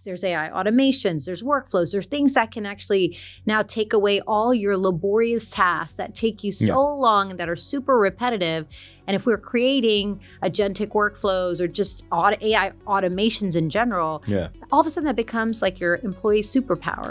there's AI automations, there's workflows, there's things that can actually now take away all your laborious tasks that take you so long and that are super repetitive. And if we're creating agentic workflows or just AI automations in general, all of a sudden that becomes like your employee superpower.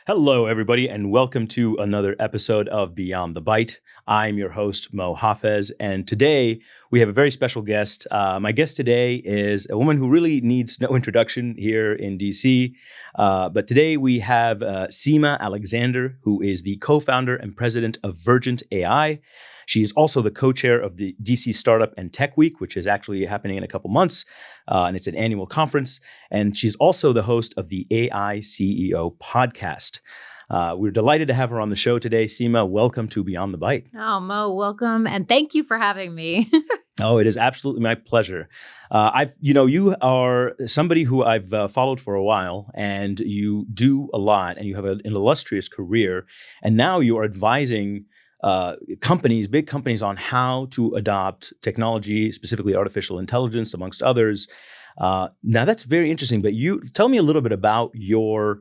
Hello, everybody, and welcome to another episode of Beyond the Byte. I'm your host, Mo Hafez, and today we have a very special guest. My guest today is a woman who really needs no introduction here in DC, but today we have Seema Alexander, who is the co-founder and president of Virgent AI. She is also the co-chair of the DC Startup and Tech Week, which is actually happening in a couple months, and it's an annual conference. And she's also the host of the AI CEO podcast. We're delighted to have her on the show today. Seema, welcome to Beyond the Byte. Oh, Mo, welcome. And thank you for having me. Oh, it is absolutely my pleasure. You are somebody who I've followed for a while, and you do a lot, and you have an illustrious career. And now you are advising companies, big companies, on how to adopt technology, specifically artificial intelligence, amongst others. Now that's very interesting, but you tell me a little bit about your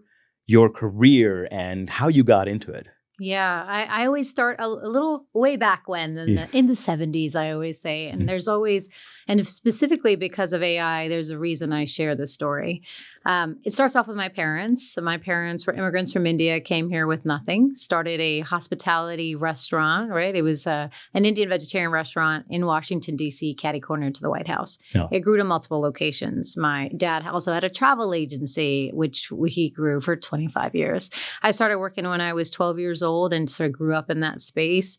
career and how you got into it. Yeah, I always start a little way back when, in the 70s, I always say. And there's always, and specifically because of AI, there's a reason I share this story. It starts off with my parents. So my parents were immigrants from India, came here with nothing, started a hospitality restaurant, right? It was an Indian vegetarian restaurant in Washington, D.C., catty corner to the White House. Oh. It grew to multiple locations. My dad also had a travel agency, which he grew for 25 years. I started working when I was 12 years old and sort of grew up in that space.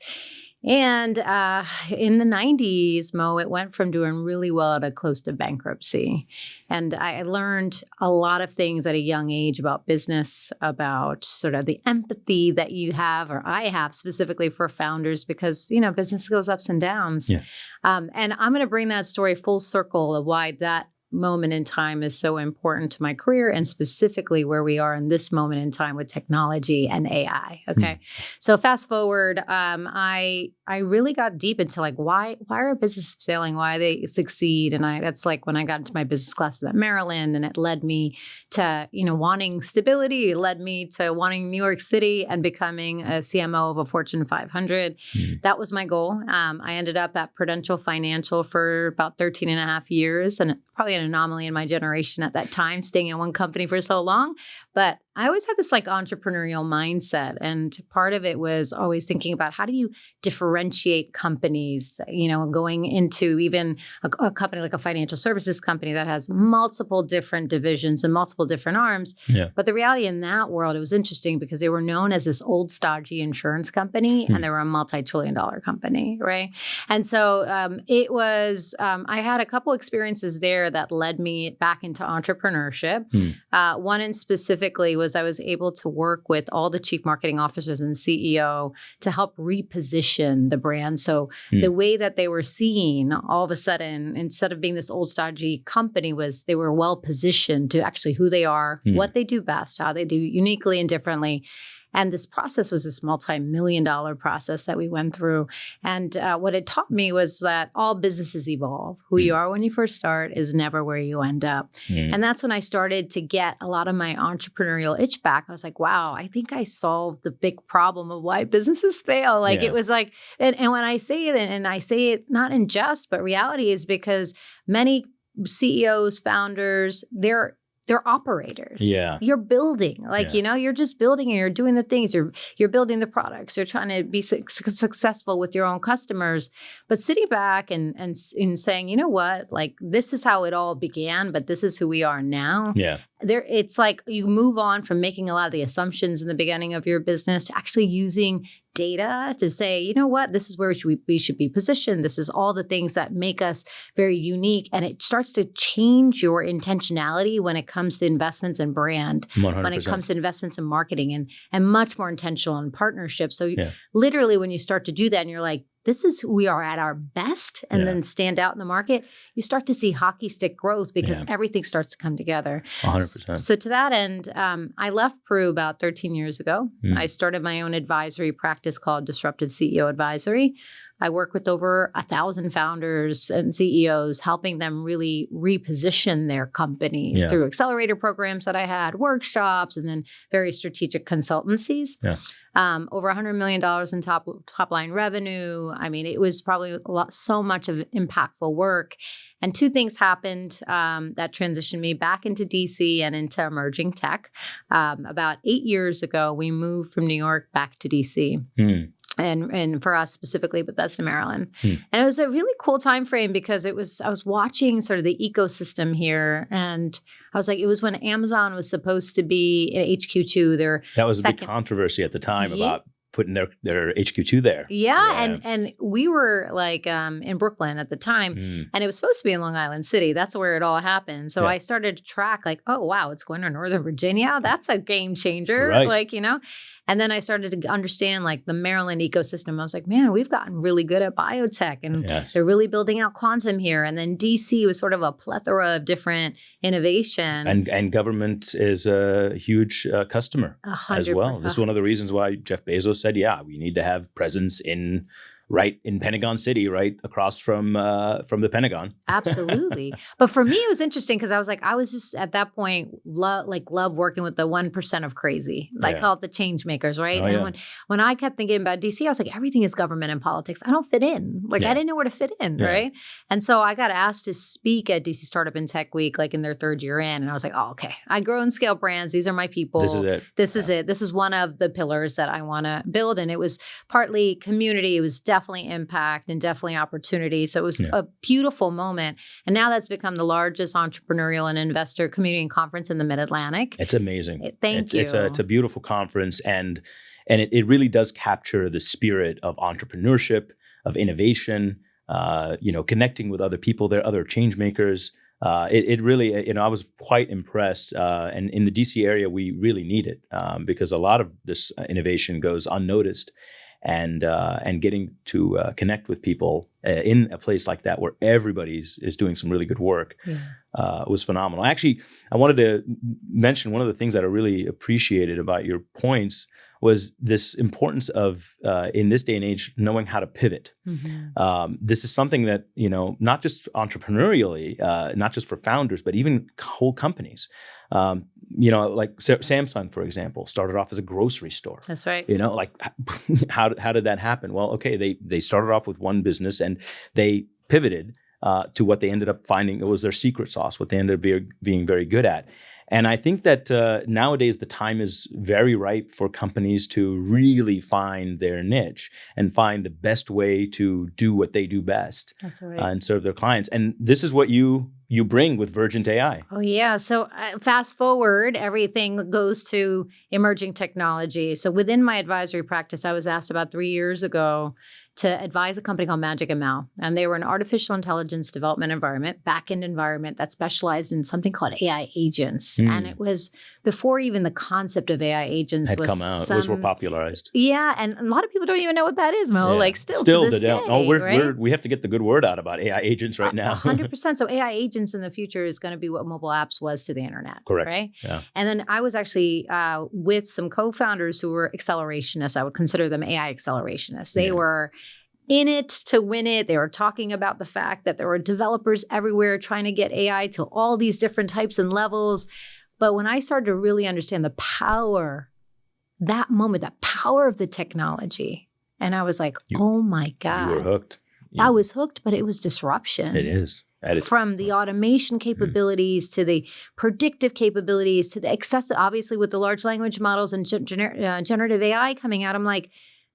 And in the 90s, Mo, it went from doing really well to close to bankruptcy. And I learned a lot of things at a young age about business, about sort of the empathy that you have, or I have specifically for founders, because, business goes ups and downs. Yeah. And I'm going to bring that story full circle of why that moment in time is so important to my career, and specifically where we are in this moment in time with technology and AI. Okay. So fast forward, I really got deep into like, why are businesses failing? Why they succeed? And that's like when I got into my business classes at Maryland, and it led me to, wanting stability. It led me to wanting New York City and becoming a CMO of a Fortune 500. That was my goal. I ended up at Prudential Financial for about 13 and a half years, and probably an anomaly in my generation at that time, staying in one company for so long. But I always had this like entrepreneurial mindset. And part of it was always thinking about how do you differentiate companies, going into even a company like a financial services company that has multiple different divisions and multiple different arms. Yeah. But the reality in that world, it was interesting because they were known as this old stodgy insurance company, and they were a multi-trillion-dollar company, right? And so it was, I had a couple experiences there that led me back into entrepreneurship. One in specifically was I was able to work with all the chief marketing officers and CEO to help reposition the brand. So the way that they were seen all of a sudden, instead of being this old stodgy company, was they were well positioned to actually who they are, what they do best, how they do uniquely and differently. And this process was this multi-million-dollar process that we went through. And what it taught me was that all businesses evolve. Who you are when you first start is never where you end up. And that's when I started to get a lot of my entrepreneurial itch back. I was like, wow, I think I solved the big problem of why businesses fail. Like it was like, and when I say it, and I say it not in jest, but reality is because many CEOs, founders, they're operators. Yeah. You're building, you're just building and you're doing the things. You're building the products. You're trying to be successful with your own customers. But sitting back and saying, you know what, like this is how it all began, but this is who we are now. Yeah. It's like you move on from making a lot of the assumptions in the beginning of your business to actually using data to say, you know what, this is where we should be positioned. This is all the things that make us very unique. And it starts to change your intentionality when it comes to investments in brand, 100%. When it comes to investments in marketing, and much more intentional in partnerships. So literally when you start to do that and you're like, this is who we are at our best, and then stand out in the market, you start to see hockey stick growth because everything starts to come together. 100%. So to that end, I left Peru about 13 years ago. I started my own advisory practice called Disruptive CEO Advisory. I work with over 1,000 founders and CEOs, helping them really reposition their companies through accelerator programs that I had, workshops, and then very strategic consultancies. Over $100 million in top line revenue. I mean, it was probably so much of impactful work. And two things happened that transitioned me back into DC and into emerging tech. About 8 years ago, we moved from New York back to DC. And for us specifically, Bethesda, Maryland. And it was a really cool time frame because I was watching sort of the ecosystem here, and I was like, it was when Amazon was supposed to be in HQ2. That was a big controversy at the time about putting their HQ2 there. And we were like in Brooklyn at the time, and it was supposed to be in Long Island City. That's where it all happened. So I started to track like, oh, wow, it's going to Northern Virginia. That's a game changer. Right. Like, and then I started to understand like the Maryland ecosystem. I was like, man, we've gotten really good at biotech, and they're really building out quantum here. And then DC was sort of a plethora of different innovation. And government is a huge customer 100%. As well. This is one of the reasons why Jeff Bezos said, we need to have presence in Pentagon City, right across from the Pentagon. Absolutely. But for me, it was interesting because I was just at that point, love working with the 1% of crazy. I call it the change makers, right? When I kept thinking about DC, I was like, everything is government and politics. I don't fit in. I didn't know where to fit in, right? And so I got asked to speak at DC Startup and Tech Week, like in their third year in. And I was like, oh, okay. I grow and scale brands. These are my people. This is it. This is it. This is one of the pillars that I want to build. And it was partly community. It was definitely impact and definitely opportunity. So it was a beautiful moment. And now that's become the largest entrepreneurial and investor community and conference in the Mid-Atlantic. It's amazing. Thank you. It's a beautiful conference, and it really does capture the spirit of entrepreneurship, of innovation, connecting with other people. There are other change makers. It really, I was quite impressed. And in the DC area, we really need it because a lot of this innovation goes unnoticed. And getting to connect with people in a place like that where everybody is doing some really good work was phenomenal. Actually, I wanted to mention one of the things that I really appreciated about your points was this importance of, in this day and age, knowing how to pivot. This is something that, not just entrepreneurially, not just for founders, but even whole companies. Like Samsung, for example, started off as a grocery store. That's right. How did that happen? Well, okay, they started off with one business and they pivoted to what they ended up finding it was their secret sauce, what they ended up being very good at. And I think that nowadays the time is very ripe for companies to really find their niche and find the best way to do what they do best. That's right. And serve their clients. And this is what you bring with Virgent AI. Oh, yeah. So fast forward, everything goes to emerging technology. So within my advisory practice, I was asked about 3 years ago to advise a company called Magic ML. And they were an artificial intelligence development environment, back-end environment that specialized in something called AI agents. And it was before even the concept of AI agents had come out. It was more popularized. Yeah. And a lot of people don't even know what that is, Mo. Yeah. Still to this day. Oh, we have to get the good word out about AI agents right now. 100%. So AI agents in the future is going to be what mobile apps was to the internet. Correct. Right? Yeah. And then I was actually with some co-founders who were accelerationists. I would consider them AI accelerationists. They were in it to win it. They were talking about the fact that there were developers everywhere trying to get AI to all these different types and levels. But when I started to really understand the power, that moment, the power of the technology, and I was like, oh my God. You were hooked. I was hooked, but it was disruption. It is. From the automation capabilities to the predictive capabilities to the excessive, obviously with the large language models and generative AI coming out, I'm like,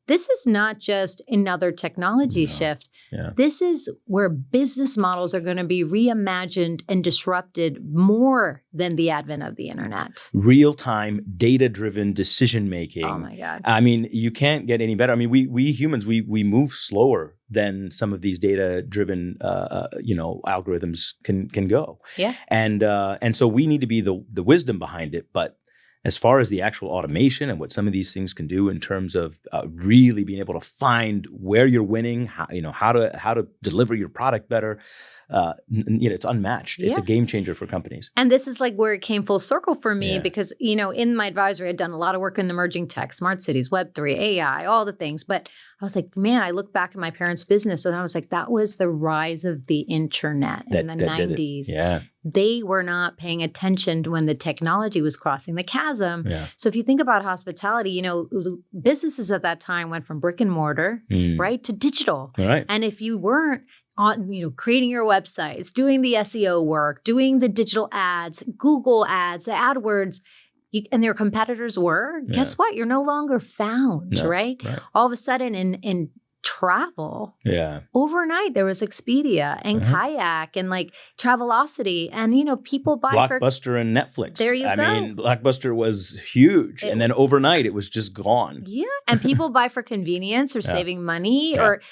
this is not just another technology shift. Yeah. This is where business models are going to be reimagined and disrupted more than the advent of the internet. Real-time, data-driven decision-making. Oh my God. I mean, you can't get any better. I mean, we humans, we move slower than some of these data-driven, algorithms can go. Yeah. And so we need to be the wisdom behind it, but as far as the actual automation and what some of these things can do in terms of really being able to find where you're winning, how to deliver your product better, it's unmatched. It's a game changer for companies. And this is like where it came full circle for me because, in my advisory, I'd done a lot of work in emerging tech, smart cities, Web3, AI, all the things. But I was like, man, I look back at my parents' business and I was like, that was the rise of the internet in the 90s. Yeah. They were not paying attention to when the technology was crossing the chasm. Yeah. So if you think about hospitality, businesses at that time went from brick and mortar, right, to digital. Right. And if you weren't on, creating your websites, doing the SEO work, doing the digital ads, Google ads, the AdWords, and their competitors were, guess what? You're no longer found, right? All of a sudden in travel, overnight there was Expedia and Kayak and like Travelocity and people buy Blockbuster and Netflix. There you go. I mean, Blockbuster was huge and then overnight it was just gone. Yeah. And people buy for convenience or saving money or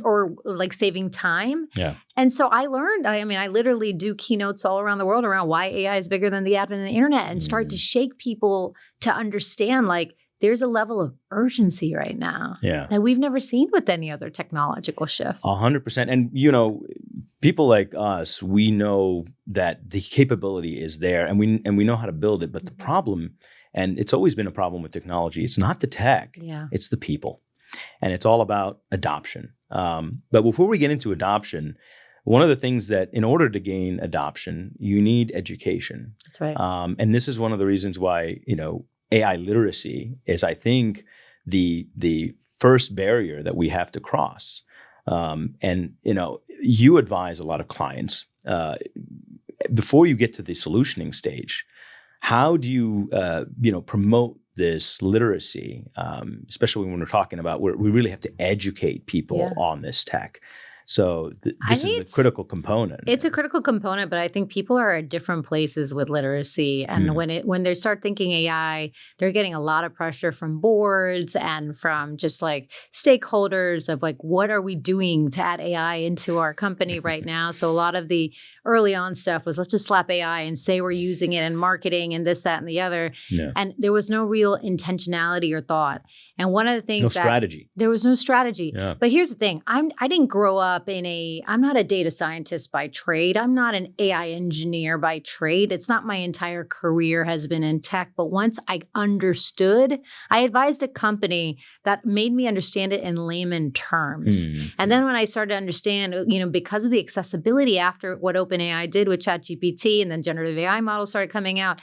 or like saving time. Yeah. And so I learned, I literally do keynotes all around the world around why AI is bigger than the advent of the internet and start to shake people to understand like there's a level of urgency right now that we've never seen with any other technological shift. 100%. And, people like us, we know that the capability is there and we know how to build it. But the problem, and it's always been a problem with technology, it's not the tech, it's the people. And it's all about adoption. But before we get into adoption, one of the things that in order to gain adoption, you need education. That's right. And this is one of the reasons why, AI literacy is, I think, the first barrier that we have to cross. And you advise a lot of clients before you get to the solutioning stage. How do you promote this literacy, especially when we're talking about where we really have to educate people on this tech? So this is a critical component. It's a critical component, but I think people are at different places with literacy. And when they start thinking AI, they're getting a lot of pressure from boards and from just like stakeholders of like, what are we doing to add AI into our company right now? So a lot of the early on stuff was let's just slap AI and say we're using it in marketing and this, that, and the other. Yeah. And there was no real intentionality or thought. And one of the things there was no strategy. Yeah. But here's the thing. I didn't grow up I'm not a data scientist by trade. I'm not an AI engineer by trade. It's not my entire career has been in tech. But once I understood, I advised a company that made me understand it in layman terms. And then when I started to understand, because of the accessibility after what OpenAI did with ChatGPT and then generative AI models started coming out,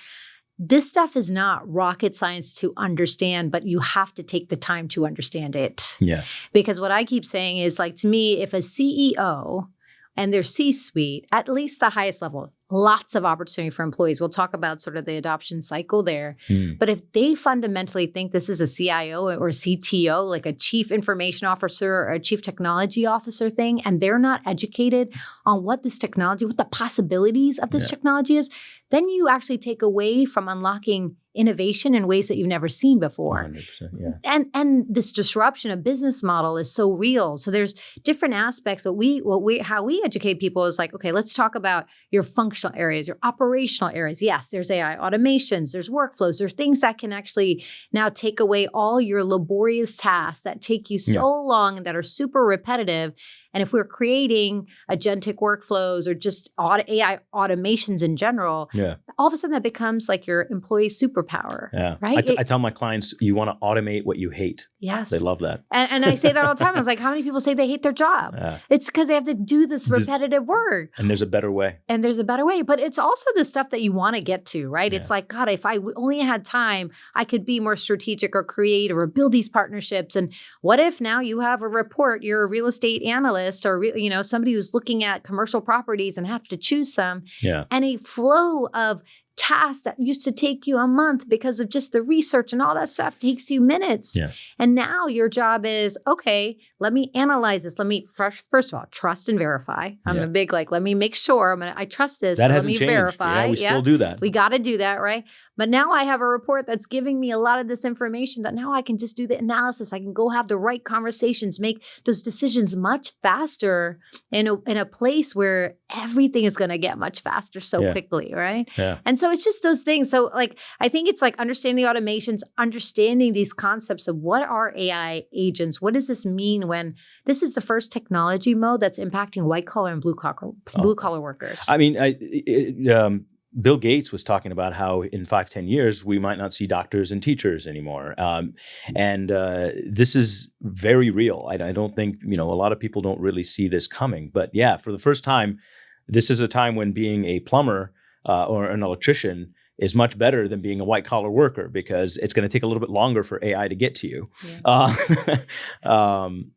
this stuff is not rocket science to understand, but you have to take the time to understand it. Yeah. Because what I keep saying is like, to me, if a CEO and their C-suite, at least the highest level, lots of opportunity for employees. We'll talk about sort of the adoption cycle there. But if they fundamentally think this is a CIO or CTO, like a chief information officer or a chief technology officer thing, and they're not educated on what this technology, what the possibilities of this technology is, then you actually take away from unlocking innovation in ways that you've never seen before. 100%, yeah. And this disruption of business model is so real. So there's different aspects. How we educate people is like, okay, let's talk about your functional areas, your operational areas. Yes, there's AI automations, there's workflows, there's things that can actually now take away all your laborious tasks that take you so long and that are super repetitive. And if we're creating agentic workflows or just AI automations in general, all of a sudden that becomes like your employee superpower. Yeah. Right? I tell my clients, you want to automate what you hate. Yes. They love that. And I say that all the time. I was like, how many people say they hate their job? Yeah. It's because they have to do this repetitive work. And there's a better way. But it's also the stuff that you want to get to, right? Yeah. It's like, God, if I only had time, I could be more strategic or creative or build these partnerships. And what if now you have a report, you're a real estate analyst or somebody who's looking at commercial properties and have to choose some, and a flow of tasks that used to take you a month because of just the research and all that stuff takes you minutes. Yeah. And now your job is, okay, let me analyze this. Let me first of all, trust and verify. I'm a big, let me make sure I trust this. That let hasn't me changed. verify. Yeah, we still do that. We got to do that, right? But now I have a report that's giving me a lot of this information that now I can just do the analysis. I can go have the right conversations, make those decisions much faster in a place where everything is going to get much faster so quickly, right? Yeah. And so it's just those things. So like, I think it's like understanding the automations, understanding these concepts of what are AI agents? What does this mean when this is the first technology mode that's impacting white collar and blue collar workers? I mean, Bill Gates was talking about how in 5-10 years, we might not see doctors and teachers anymore. And this is very real. I don't think, a lot of people don't really see this coming. But yeah, for the first time, this is a time when being a plumber or an electrician is much better than being a white collar worker, because it's going to take a little bit longer for AI to get to you. Yeah.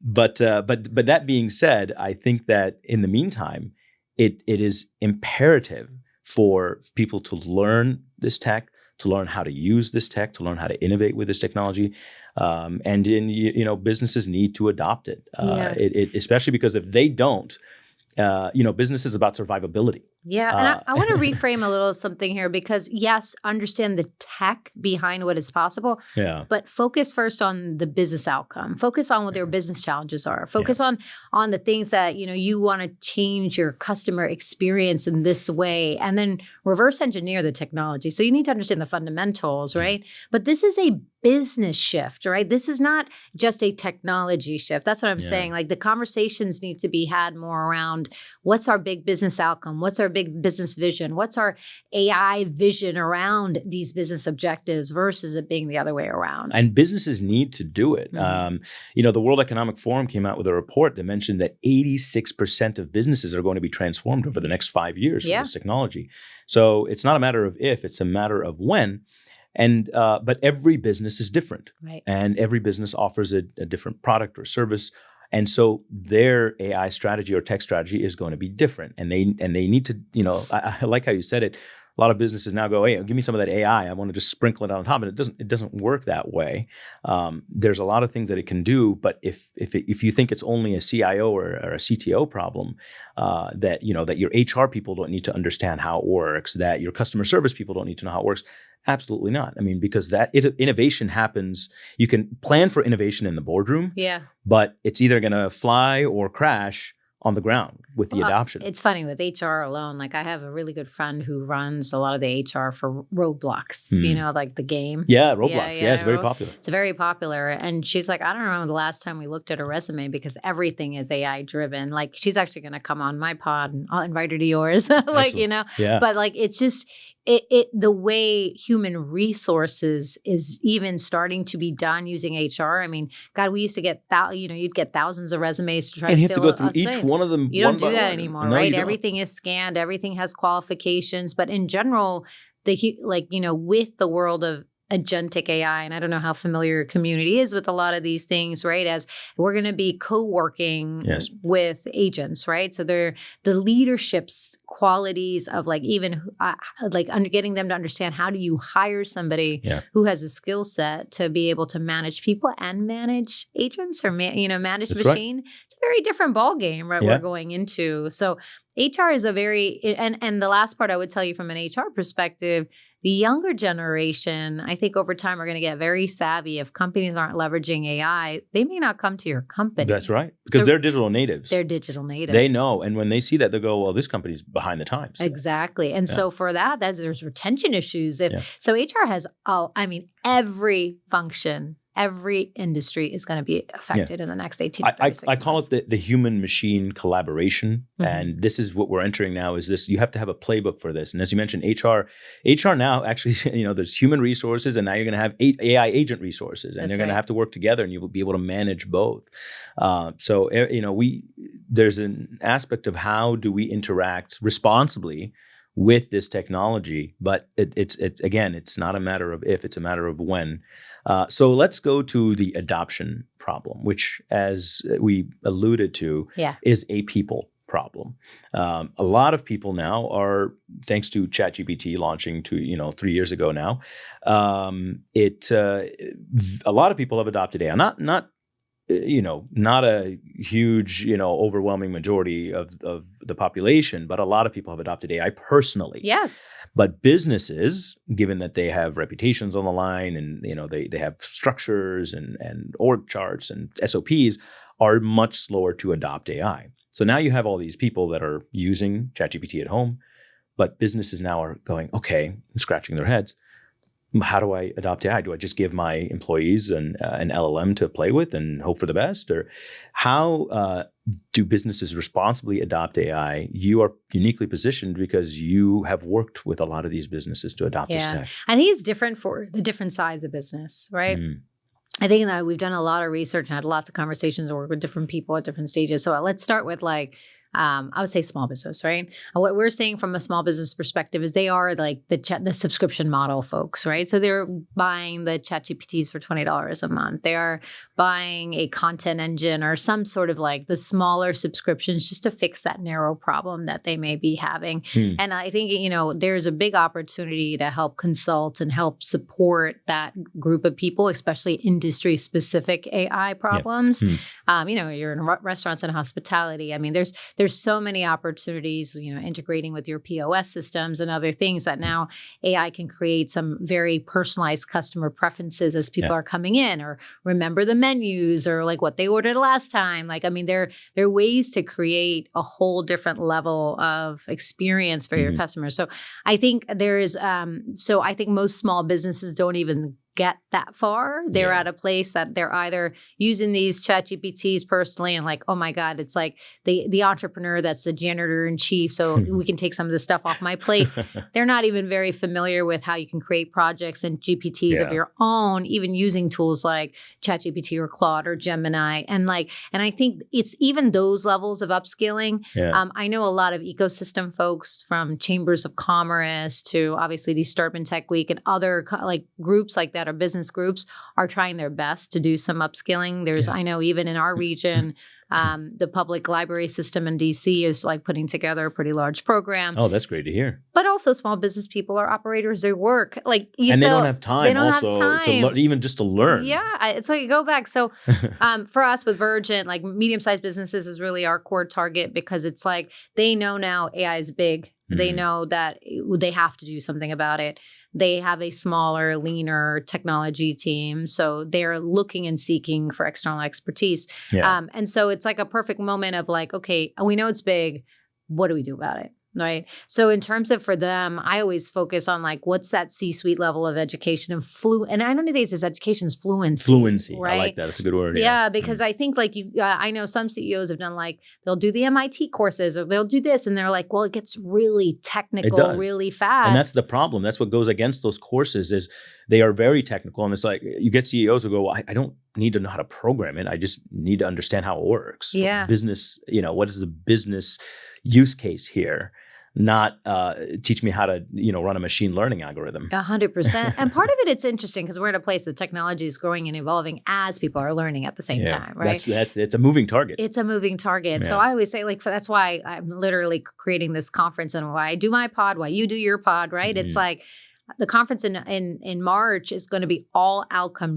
But that being said, I think that in the meantime, it is imperative for people to learn this tech, to learn how to use this tech, to learn how to innovate with this technology, and businesses need to adopt it. Especially because if they don't, business is about survivability. Yeah, and I want to reframe a little something here, because yes, understand the tech behind what is possible, but focus first on the business outcome. Focus on what their business challenges are. Focus on the things that, you want to change your customer experience in this way, and then reverse engineer the technology. So you need to understand the fundamentals, right? But this is a business shift, right? This is not just a technology shift. That's what I'm saying. Like, the conversations need to be had more around what's our big business outcome? What's our big business vision? What's our AI vision around these business objectives versus it being the other way around? And businesses need to do it. Mm-hmm. The World Economic Forum came out with a report that mentioned that 86% of businesses are going to be transformed over the next 5 years with this technology. So it's not a matter of if, it's a matter of when. And but every business is different, right? And every business offers a different product or service, and so their AI strategy or tech strategy is going to be different. And they need to, I like how you said it. A lot of businesses now go, hey, give me some of that AI. I want to just sprinkle it on top, and it doesn't work that way. There's a lot of things that it can do, but if you think it's only a CIO or a CTO problem, that your HR people don't need to understand how it works, that your customer service people don't need to know how it works. Absolutely not. I mean, because that innovation happens, you can plan for innovation in the boardroom, but it's either going to fly or crash on the ground with the adoption. It's funny with HR alone. Like, I have a really good friend who runs a lot of the HR for Roblox, like the game. Yeah, Roblox. Yeah, it's very popular. It's very popular. And she's like, I don't remember the last time we looked at her resume, because everything is AI driven. Like, she's actually going to come on my pod, and I'll invite her to yours. But like, it's just, the way human resources is even starting to be done using HR. I mean, God, we used to get you'd get thousands of resumes to try to fill. And you have to go through each one of them. You don't do that anymore, right? Everything is scanned. Everything has qualifications. But in general, with the world of agentic AI, and I don't know how familiar your community is with a lot of these things, right? As we're going to be co-working with agents, right? So they're the leadership's qualities of getting them to understand, how do you hire somebody who has a skill set to be able to manage people and manage agents, or manage the machine. Right. It's a very different ball game, right? We're going into. So HR is a very, and the last part I would tell you from an HR perspective, the younger generation, I think over time, are going to get very savvy. If companies aren't leveraging AI, they may not come to your company. That's right. Because they're digital natives. They're digital natives. They know. And when they see that, they go, well, this company's behind the times. Exactly. And so for that, there's retention issues. So HR has, every function, every industry is going to be affected in the next 18 to 36 months. I call it the human-machine collaboration. Mm-hmm. And this is what we're entering now, is this, you have to have a playbook for this. And as you mentioned, HR now actually, there's human resources, and now you're going to have AI agent resources, and they're going to have to work together, and you will be able to manage both. There's an aspect of how do we interact responsibly with this technology, but it's not a matter of if, it's a matter of when. So let's go to the adoption problem, which, as we alluded to, is a people problem. A lot of people now are, thanks to ChatGPT launching 3 years ago now, a lot of people have adopted AI. Not a huge, overwhelming majority of the population, but a lot of people have adopted AI personally. Yes. But businesses, given that they have reputations on the line, and they have structures and org charts and SOPs, are much slower to adopt AI. So now you have all these people that are using ChatGPT at home, but businesses now are going, okay, scratching their heads. How do I adopt AI? Do I just give my employees an LLM to play with and hope for the best? Or how do businesses responsibly adopt AI? You are uniquely positioned because you have worked with a lot of these businesses to adopt this tech. I think it's different for the different size of business, right? I think that we've done a lot of research and had lots of conversations and worked with different people at different stages. So let's start with I would say small business, right? What we're seeing from a small business perspective is they are like the subscription model folks, right? So they're buying the ChatGPTs for $20 a month. They are buying a content engine or some sort of like the smaller subscriptions just to fix that narrow problem that they may be having. And I think, there's a big opportunity to help consult and help support that group of people, especially industry specific AI problems. You're in restaurants and hospitality. I mean, there's so many opportunities, integrating with your POS systems and other things that now AI can create some very personalized customer preferences as people are coming in, or remember the menus, or like what they ordered last time. There are ways to create a whole different level of experience for your customers. So I think I think most small businesses don't even get that far. They're at a place that they're either using these ChatGPTs personally and like, oh my God, it's like the entrepreneur that's the janitor in chief, so we can take some of the stuff off my plate. They're not even very familiar with how you can create projects and GPTs of your own, even using tools like ChatGPT or Claude or Gemini. And I think it's even those levels of upskilling. I know a lot of ecosystem folks, from chambers of commerce to obviously these Startup and Tech Week and other groups like that, or business groups, are trying their best to do some upskilling. I know even in our region, the public library system in DC is putting together a pretty large program. Oh, that's great to hear. But also small business people are operators. They work they don't have time even just to learn. Yeah, it's like go back. So for us with Virgent, medium-sized businesses is really our core target, because it's they know now AI is big. They know that they have to do something about it. They have a smaller, leaner technology team. So they're looking and seeking for external expertise. And so it's a perfect moment of okay, we know it's big. What do we do about it? Right. So in terms of for them, I always focus on what's that C-suite level of education and and I don't think it's education is fluency. Fluency. Right? I like that. That's a good word. Yeah, because I think I know some CEOs have done they'll do the MIT courses, or they'll do this, and they're well, it gets really technical really fast. And that's the problem. That's what goes against those courses, is they are very technical. And it's you get CEOs who go, well, I don't need to know how to program it. I just need to understand how it works. Yeah. Business, what is the business use case here? Not teach me how to, run a machine learning algorithm. 100%. And part of it's interesting because we're at a place that technology is growing and evolving as people are learning at the same time, right? It's a moving target. It's a moving target. So I always say, that's why I'm literally creating this conference, and why I do my pod, why you do your pod, right? It's the conference in March is going to be all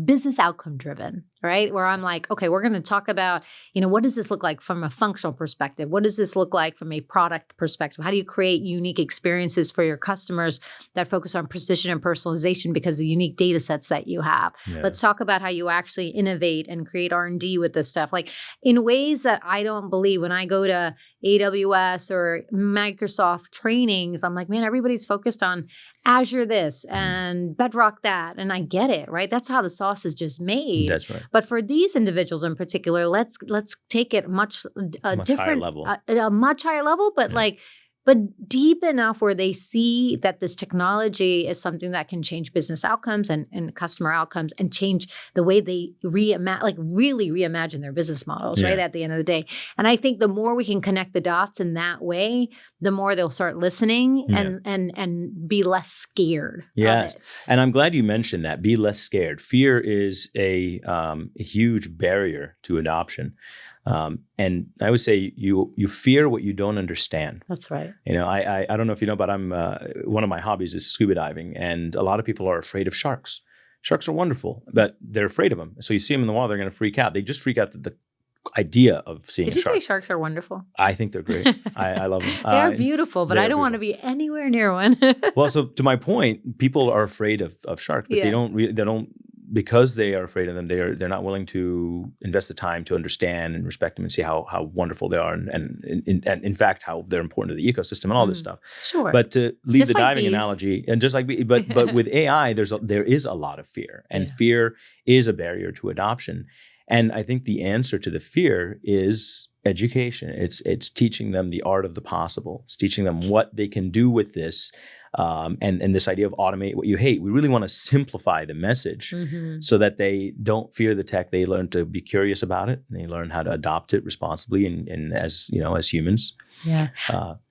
business outcome driven, right? Where I'm okay, we're going to talk about, what does this look like from a functional perspective? What does this look like from a product perspective? How do you create unique experiences for your customers that focus on precision and personalization because of the unique data sets that you have? Let's talk about how you actually innovate and create R&D with this stuff, in ways that I don't believe. When I go to AWS or Microsoft trainings, I'm man, everybody's focused on Azure this and Bedrock that. And I get it, right? That's how the sauce is just made. That's right. But for these individuals in particular, let's take it much different, higher level. A much higher level, but but deep enough where they see that this technology is something that can change business outcomes and customer outcomes, and change the way they really reimagine their business models, right, at the end of the day. And I think the more we can connect the dots in that way, the more they'll start listening and be less scared of it. And I'm glad you mentioned that. Be less scared. Fear is a huge barrier to adoption. And I would say you fear what you don't understand. That's right. I don't know if you know, but I'm one of my hobbies is scuba diving, and a lot of people are afraid of sharks. Sharks are wonderful, but they're afraid of them. So you see them in the water, they're going to freak out. They just freak out at the idea of seeing a shark. Did you say sharks are wonderful? I think they're great. I love them. They're beautiful, but I don't want to be anywhere near one. Well, so to my point, people are afraid of sharks, but they don't because they are afraid of them, they're not willing to invest the time to understand and respect them and see how wonderful they are, and in fact how they're important to the ecosystem and all this stuff. Sure. But to leave Just the like diving bees. analogy, and just like but with AI, there is a lot of fear, and fear is a barrier to adoption. And I think the answer to the fear is education. It's teaching them the art of the possible. It's teaching them what they can do with this. And this idea of automate what you hate. We really want to simplify the message so that they don't fear the tech. They learn to be curious about it, and they learn how to adopt it responsibly and as humans. Yeah.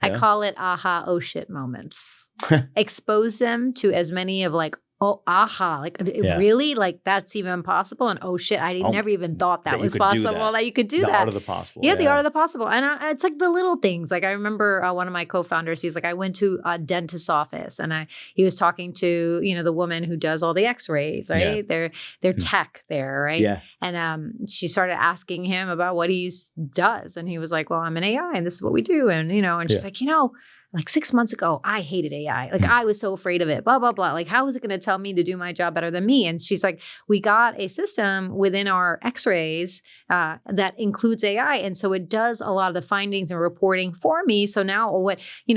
I call it aha, oh shit moments. Expose them to as many of like, oh, aha, like really? Like that's even possible? And oh shit, I never even thought that was possible. That you could do that. The art of the possible. Yeah, the art of the possible. And it's like the little things. Like I remember one of my co-founders, he's like, I went to a dentist's office and he was talking to, the woman who does all the x-rays, right? Yeah. They're tech there, right? Yeah. And she started asking him about what he does. And he was like, well, I'm an AI and this is what we do. And, and she's like, like 6 months ago, I hated AI. Like I was so afraid of it, blah, blah, blah. Like how is it going to tell me to do my job better than me? And she's like, we got a system within our x-rays that includes AI. And so it does a lot of the findings and reporting for me. So now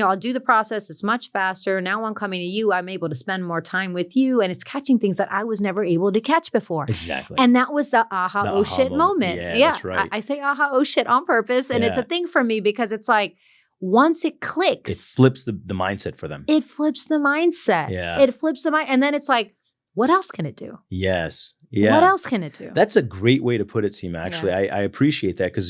I'll do the process. It's much faster. Now I'm coming to you. I'm able to spend more time with you. And it's catching things that I was never able to catch before. Exactly. And that was the aha, oh shit moment. Yeah, that's right. I say aha, oh shit on purpose. And it's a thing for me because it's like, once it clicks, it flips the mindset for them. It flips the mindset. Yeah. It flips the mind. And then it's like, what else can it do? Yes. Yeah. What else can it do? That's a great way to put it, Seema. Actually, I appreciate that because,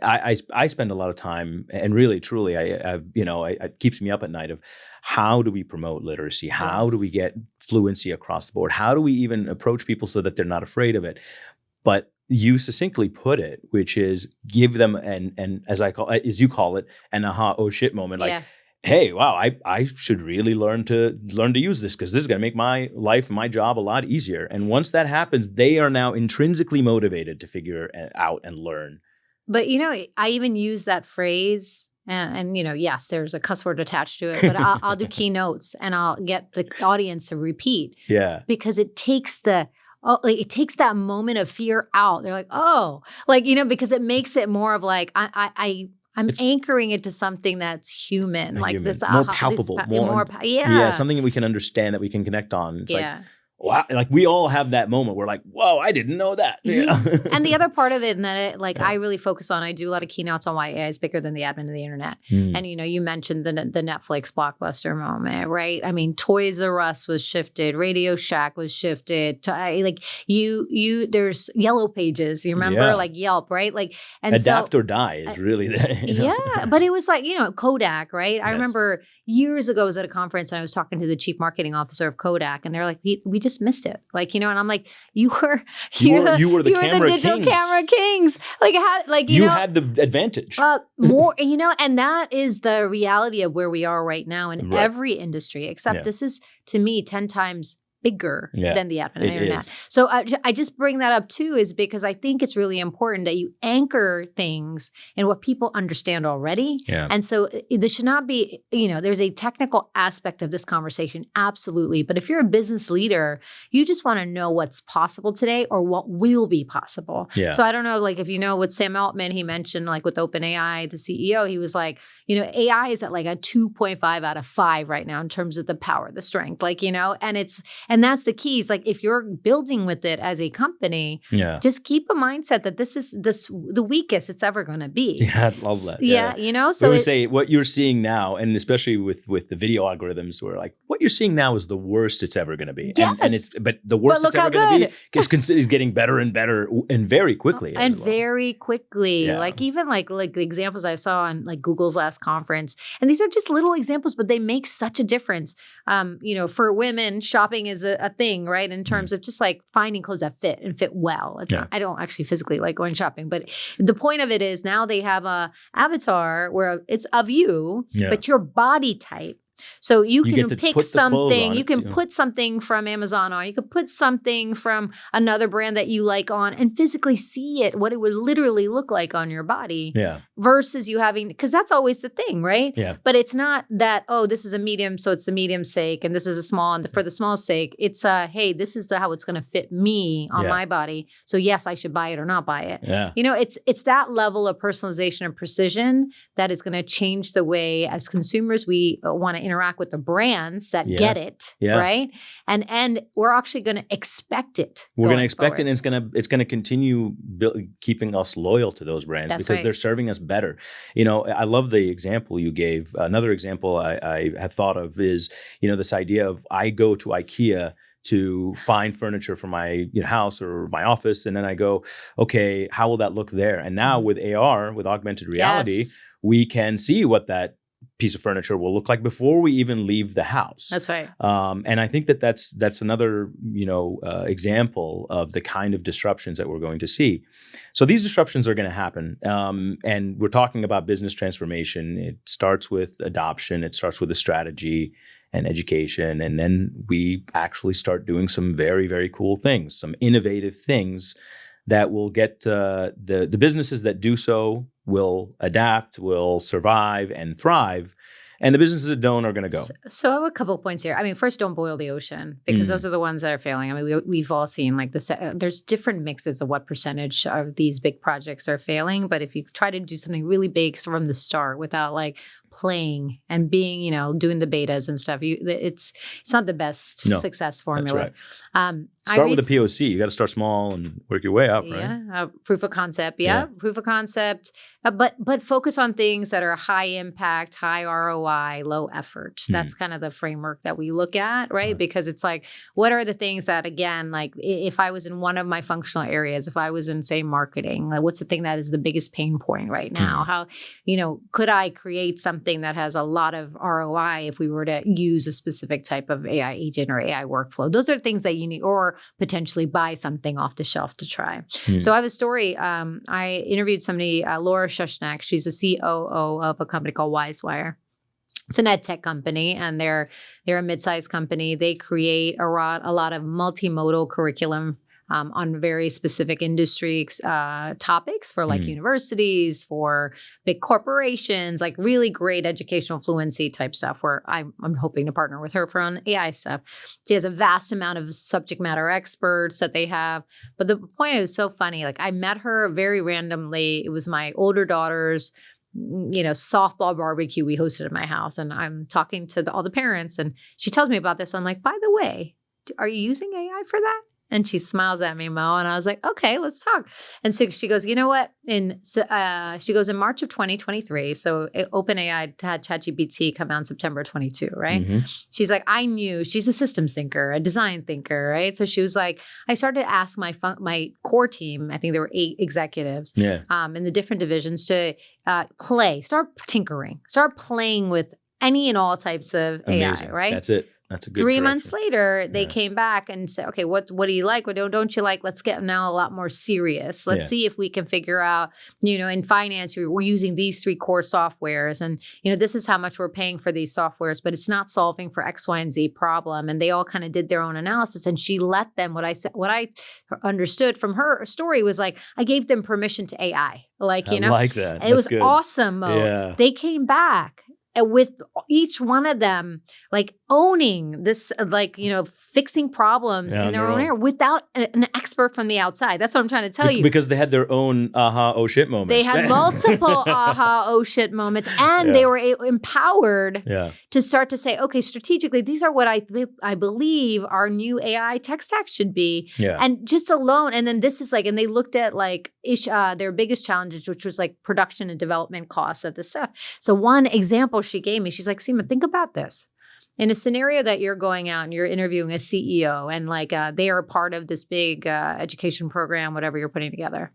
I spend a lot of time and really, truly, it keeps me up at night of how do we promote literacy? How do we get fluency across the board? How do we even approach people so that they're not afraid of it? But you succinctly put it, which is give them as you call it, an aha, oh shit moment. Like, hey, wow, I should really learn to use this because this is going to make my life, my job a lot easier. And once that happens, they are now intrinsically motivated to figure out and learn. But, I even use that phrase and yes, there's a cuss word attached to it, but I'll do keynotes and I'll get the audience to repeat. Yeah. Because it takes it takes that moment of fear out. They're like, oh, because it makes it more of like, I'm anchoring it to something that's human, like this more palpable, something that we can understand, that we can connect on. It's like, wow, like we all have that moment where like, whoa, I didn't know that. Yeah. And the other part of it, and that I really focus on, I do a lot of keynotes on why AI is bigger than the admin of the internet. And you mentioned the Netflix blockbuster moment, right? I mean, Toys R Us was shifted, Radio Shack was shifted. There's Yellow Pages, you remember, like Yelp, right? Like, and adapt or die is really that. Yeah, but it was like Kodak, right? I remember years ago I was at a conference and I was talking to the chief marketing officer of Kodak, and they're like, we just missed it, and I'm like, you were the digital camera kings, you had the advantage, more, and that is the reality of where we are right now in every industry, except this is to me 10 times bigger than the admin of the internet. So I just bring that up too, is because I think it's really important that you anchor things in what people understand already. Yeah. And so this should not be, there's a technical aspect of this conversation, absolutely. But if you're a business leader, you just want to know what's possible today or what will be possible. Yeah. So I don't know, like if with Sam Altman, he mentioned like with OpenAI, the CEO, he was like, AI is at like a 2.5 out of 5 right now in terms of the power, the strength, and that's the key. Is like if you're building with it as a company, just keep a mindset that this is the weakest it's ever going to be. Yeah, I love that. Yeah. So I would say what you're seeing now, and especially with the video algorithms, where like what you're seeing now is the worst it's ever going to be. Yes. But the worst it's ever going to be is getting better and better and very quickly. Very quickly. Yeah. Like even like the examples I saw on like Google's last conference, and these are just little examples, but they make such a difference. For women, shopping is a thing, right? In terms of just like finding clothes that fit and fit well. I don't actually physically like going shopping, but the point of it is now they have a avatar where it's of you, but your body type So you You can get to pick put the clothes something, on you it, can you know. put something from Amazon on, you could put something from another brand that you like on and physically see it, what it would literally look like on your body Yeah. versus you having, because that's always the thing, right? Yeah. But it's not that, oh, this is a medium, so it's the medium's sake, and this is a small, and for the small sake, it's hey, this is how it's going to fit me on Yeah. my body. So yes, I should buy it or not buy it. Yeah. You know, it's that level of personalization and precision that is going to change the way as consumers we want to interact with the brands that Yes. get it, Yeah. right? And we're actually going to expect it. We're going to going expect it, forward. and it's going to continue keeping us loyal to those brands That's because right. they're serving us better. You know, I love the example you gave. Another example I have thought of is, you know, this idea of I go to IKEA to find furniture for my house or my office, and then I go, okay, how will that look there? And now with AR, with augmented reality, Yes. we can see what that piece of furniture will look like before we even leave the house. That's right. And I think that's another example of the kind of disruptions that we're going to see. So these disruptions are going to happen, and we're talking about business transformation. It starts with adoption. It starts with a strategy and education, and then we actually start doing some very, very cool things, some innovative things that will get the businesses that do so will adapt, will survive and thrive. And the businesses that don't are going to go. So I have a couple of points here. I mean, first, don't boil the ocean because those are the ones that are failing. I mean, we've all seen like this. There's different mixes of what percentage of these big projects are failing. But if you try to do something really big from the start without like playing and being, doing the betas and stuff, it's not the best success formula. That's right. Start with a POC. You got to start small and work your way up, right? Yeah, proof of concept. Yeah, proof of concept. But focus on things that are high impact, high ROI, low effort. That's kind of the framework that we look at, right? Because it's like, what are the things that, again, like if I was in one of my functional areas, if I was in, say, marketing, like what's the thing that is the biggest pain point right now? How, could I create something that has a lot of ROI if we were to use a specific type of AI agent or AI workflow? Those are things that you need, or potentially buy something off the shelf to try. So I have a story. I interviewed somebody, Laura Shushnak. She's a COO of a company called WiseWire. It's an ed tech company, and they're a mid-sized company. They create a lot of multimodal curriculum on very specific industry topics for like universities, for big corporations, like really great educational fluency type stuff where I'm hoping to partner with her for on AI stuff. She has a vast amount of subject matter experts that they have. But the point is so funny. Like I met her very randomly. It was my older daughter's softball barbecue we hosted at my house. And I'm talking to all the parents and she tells me about this. I'm like, by the way, are you using AI for that? And she smiles at me, Mo. And I was like, okay, let's talk. And so she goes, you know what? She goes, in March of 2023, so OpenAI had ChatGPT come out in September 22, right? She's like, I knew, she's a systems thinker, a design thinker, right? So she was like, I started to ask my core team, I think there were 8 executives in the different divisions to start tinkering, start playing with any and all types of Amazing. AI, right? That's it. That's a good 3 months later, they came back and said, okay, what do you like? What don't you like? Let's get now a lot more serious. Let's see if we can figure out, in finance, we're using these 3 core softwares. And, this is how much we're paying for these softwares, but it's not solving for X, Y, and Z problem. And they all kind of did their own analysis. And she let them, what I understood from her story was like, I gave them permission to AI. Like, I like that. And it was awesome, Mo. Yeah. They came back. And with each one of them, like owning this, like, fixing problems in their own area without an expert from the outside. That's what I'm trying to tell you. Because they had their own aha, oh shit moments. They had multiple aha, oh shit moments. And they were empowered to start to say, okay, strategically, these are what I believe our new AI tech stack should be. Yeah. And just alone. And then this is like, and they looked at like their biggest challenges, which was like production and development costs of this stuff. So one example she gave me, she's like, Seema, think about this. In a scenario that you're going out and you're interviewing a CEO and like they are a part of this big education program, whatever you're putting together.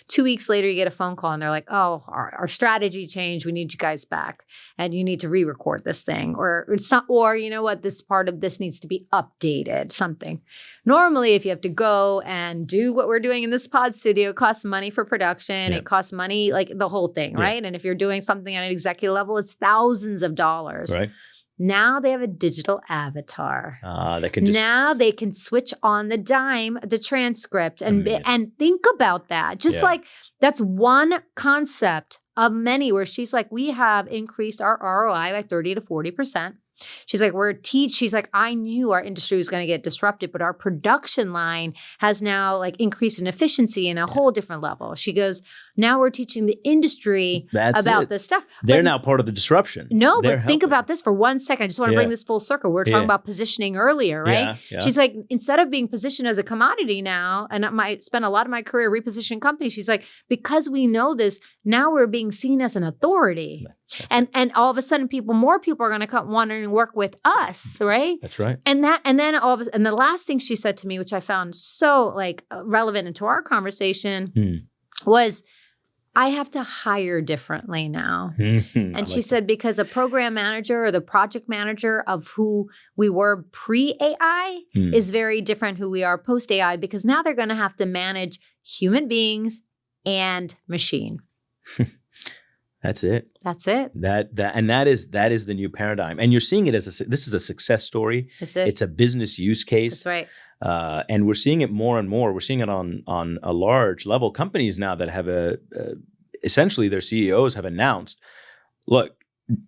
2 weeks later, you get a phone call and they're like, oh, our strategy changed. We need you guys back and you need to re-record this thing. Or it's not, or you know what, this part of this needs to be updated, something. Normally, if you have to go and do what we're doing in this pod studio, it costs money for production. It costs money, like the whole thing, right? And if you're doing something at an executive level, it's thousands of dollars. Right. Now they have a digital avatar. That can just Now they can switch on the dime, the transcript, and think about that. Just like that's one concept of many where she's like, we have increased our ROI by 30 to 40%. She's like, she's like, I knew our industry was going to get disrupted, but our production line has now like increased in efficiency in a whole different level. She goes, now we're teaching the industry about this stuff. They're now part of the disruption. No, but think about this for 1 second. I just want to bring this full circle. We were talking about positioning earlier, right? She's like, instead of being positioned as a commodity now, and I might spend a lot of my career repositioning companies, she's like, because we know this, now we're being seen as an authority. And all of a sudden more people are going to come wanting to work with us, right? That's right. And the last thing she said to me, which I found so like relevant into our conversation, was, I have to hire differently now. And she said, because a program manager or the project manager of who we were pre-AI is very different who we are post-AI, because now they're going to have to manage human beings and machine. That's it. That's it. That is the new paradigm. And you're seeing it as this is a success story. That's it. It's a business use case. That's right. And we're seeing it more and more. We're seeing it on a large level. Companies now that have essentially their CEOs have announced, look,